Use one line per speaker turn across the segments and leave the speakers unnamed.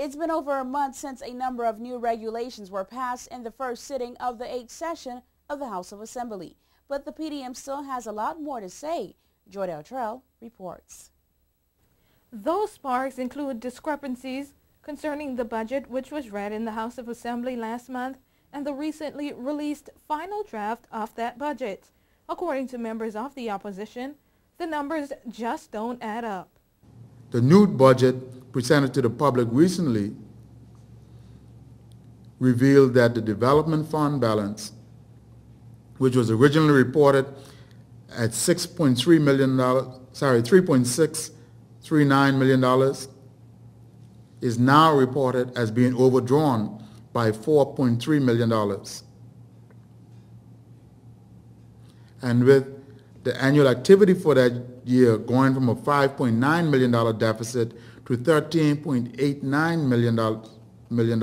It's been over a month since a number of new regulations were passed in the first sitting of the 8th session of the House of Assembly. But the PDM still has a lot more to say. Joy Deltrell reports.
Those sparks include discrepancies concerning the budget, which was read in the House of Assembly last month, and the recently released final draft of that budget. According to members of the opposition, the numbers just don't add up.
The new budget presented to the public recently revealed that the development fund balance, which was originally reported at $3.639 million, is now reported as being overdrawn by $4.3 million. And with the annual activity for that year going from a $5.9 million deficit to $13.89 million.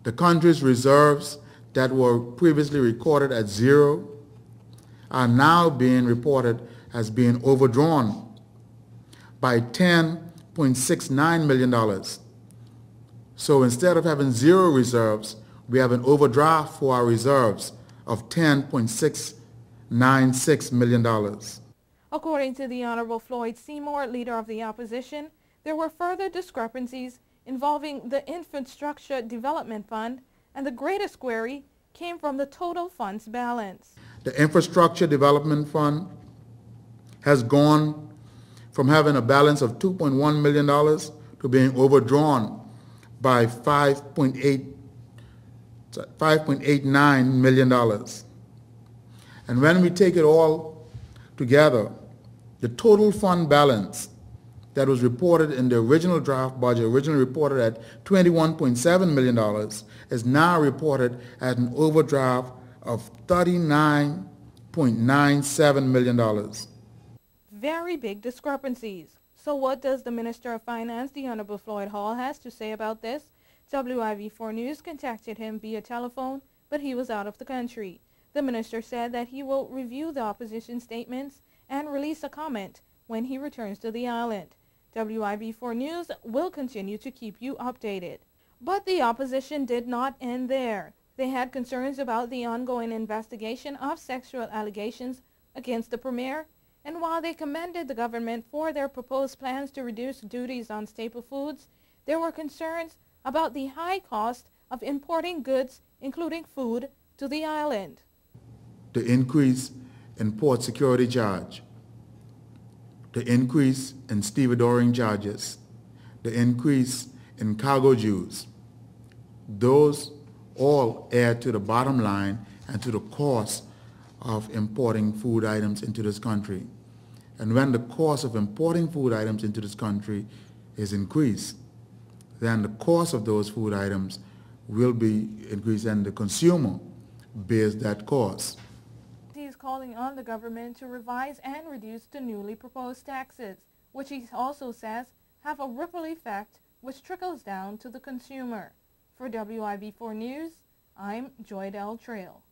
The country's reserves that were previously recorded at zero are now being reported as being overdrawn by $10.69 million. So instead of having zero reserves, we have an overdraft for our reserves of $10.696 million.
According to the Honorable Floyd Seymour, leader of the opposition, there were further discrepancies involving the Infrastructure Development Fund, and the greatest query came from the total funds balance.
The Infrastructure Development Fund has gone from having a balance of $2.1 million to being overdrawn by $5.89 million. And when we take it all together, the total fund balance that was reported in the original draft budget, originally reported at $21.7 million, is now reported at an overdraft of $39.97 million.
Very big discrepancies. So what does the Minister of Finance, the Honorable Floyd Hall, has to say about this? WIV4 News contacted him via telephone, but he was out of the country. The minister said that he will review the opposition statements and release a comment when he returns to the island. WIV4 News will continue to keep you updated. But the opposition did not end there. They had concerns about the ongoing investigation of sexual allegations against the premier, and while they commended the government for their proposed plans to reduce duties on staple foods, there were concerns about the high cost of importing goods, including food, to the island.
The increase in port security charge, the increase in stevedoring charges, the increase in cargo dues, those all add to the bottom line and to the cost of importing food items into this country. And when the cost of importing food items into this country is increased, then the cost of those food items will be increased and the consumer bears that cost.
He is calling on the government to revise and reduce the newly proposed taxes, which he also says have a ripple effect which trickles down to the consumer. For WIV4 News, I'm Joy Deltrell.